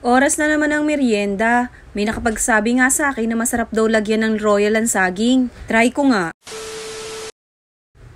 Oras na naman ang merienda. May nakapagsabi nga sa akin na masarap daw lagyan ng royal ang saging. Try ko nga.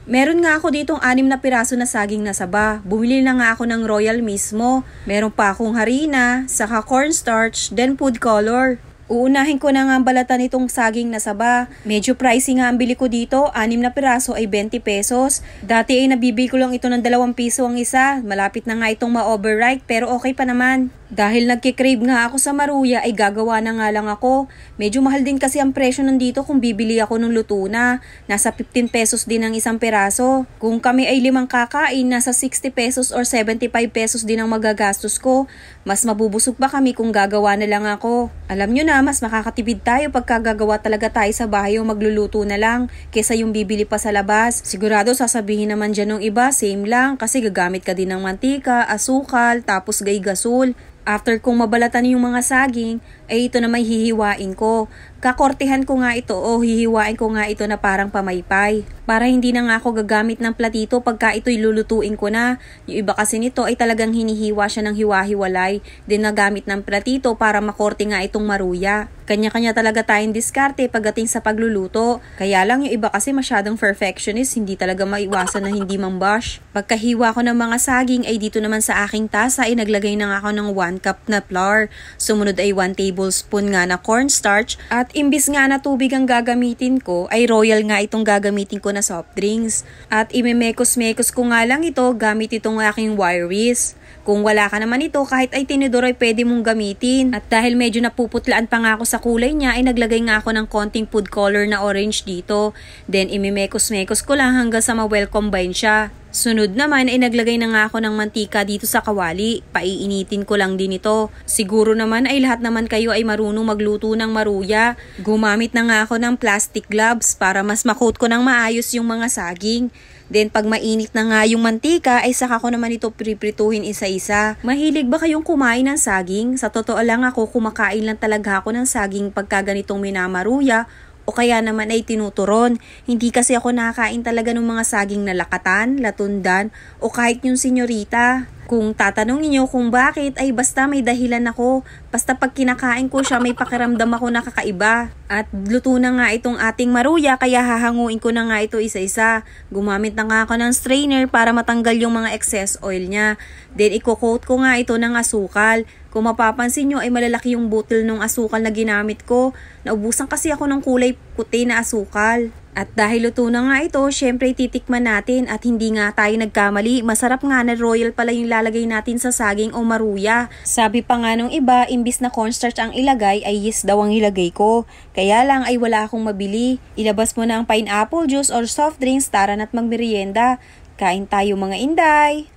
Meron nga ako ditong 6 na piraso na saging na saba. Bumili na nga ako ng royal mismo. Meron pa akong harina, saka cornstarch, then food color. Uunahin ko na nga ang balatan nitong saging na saba. Medyo pricey nga ang bili ko dito. 6 na piraso ay 20 pesos. Dati ay nabibili ko lang ito ng 2 piso ang isa. Malapit na nga itong ma-overripe pero okay pa naman. Dahil nagkikrave nga ako sa maruya ay gagawa na nga lang ako. Medyo mahal din kasi ang presyo nandito kung bibili ako ng luto na. Nasa 15 pesos din ang isang piraso. Kung kami ay 5 kakain, nasa 60 pesos or 75 pesos din ang magagastos ko. Mas mabubusog pa kami kung gagawa na lang ako. Alam nyo na, mas makakatipid tayo pagka gagawa talaga tayo sa bahay o magluluto na lang kesa yung bibili pa sa labas. Sigurado sasabihin naman dyan ng iba, same lang kasi gagamit ka din ng mantika, asukal, tapos gasol. After kong mabalatan yung mga saging, ay ito na may hihiwain ko. Kakortehan ko nga ito o hihiwain ko nga ito na parang pamaypay. Para hindi na nga ako gagamit ng platito pagka ito'y lulutuin ko na. Yung iba kasi nito ay talagang hinihiwa siya ng hiwa-hiwalay. Din nagamit ng platito para makorte nga itong maruya. Kanya-kanya talaga tayong diskarte pagdating sa pagluluto. Kaya lang yung iba kasi masyadong perfectionist, hindi talaga maiwasan na hindi mambash. Pagkahiwa ko ng mga saging ay dito naman sa aking tasa ay naglagay na nga ako ng 1 cup na flour. Sumunod ay 1 tablespoon nga na cornstarch at imbis nga na tubig ang gagamitin ko ay royal nga itong gagamitin ko na soft drinks. At imemekos-mekos ko nga lang ito gamit itong aking wire whisk. Kung wala ka naman ito, kahit ay tinidor ay pwede mong gamitin. At dahil medyo napuputlaan pa nga ako sa kulay niya, ay naglagay nga ako ng konting food color na orange dito. Then imemekos-mekos ko lang hanggang sa ma-well combine siya. Sunod naman ay naglagay na nga ako ng mantika dito sa kawali. Paiinitin ko lang din ito. Siguro naman ay lahat naman kayo ay marunong magluto ng maruya. Gumamit na nga ako ng plastic gloves para mas makoat ko ng maayos yung mga saging. Then pag mainit na nga yung mantika ay saka ko naman ito priprituhin isa-isa. Mahilig ba kayong kumain ng saging? Sa totoo lang ako, kumakain lang talaga ako ng saging pagka ganitong minamaruya o kaya naman ay tinuturon. Hindi kasi ako nakakain talaga ng mga saging na lakatan, latundan o kahit yung senyorita. Kung tatanungin niyo kung bakit, ay basta may dahilan ako. Basta pag kinakain ko siya, may pakiramdam ako na kakaiba. At luto na nga itong ating maruya, kaya hahanguin ko na nga ito isa-isa. Gumamit na nga ako ng strainer para matanggal yung mga excess oil niya. Then i-coat ko nga ito ng asukal. Kung mapapansin nyo ay malalaki yung bottle ng asukal na ginamit ko. Naubusan kasi ako ng kulay puti na asukal. At dahil luto na nga ito, syempre titikman natin at hindi nga tayo nagkamali. Masarap nga na royal pala yung lalagay natin sa saging o maruya. Sabi pa nga nung iba, imbis na cornstarch ang ilagay ay yeast daw ang ilagay ko. Kaya lang ay wala akong mabili. Ilabas mo na ang pineapple juice or soft drinks, tara na't magmerienda. Kain tayo mga inday!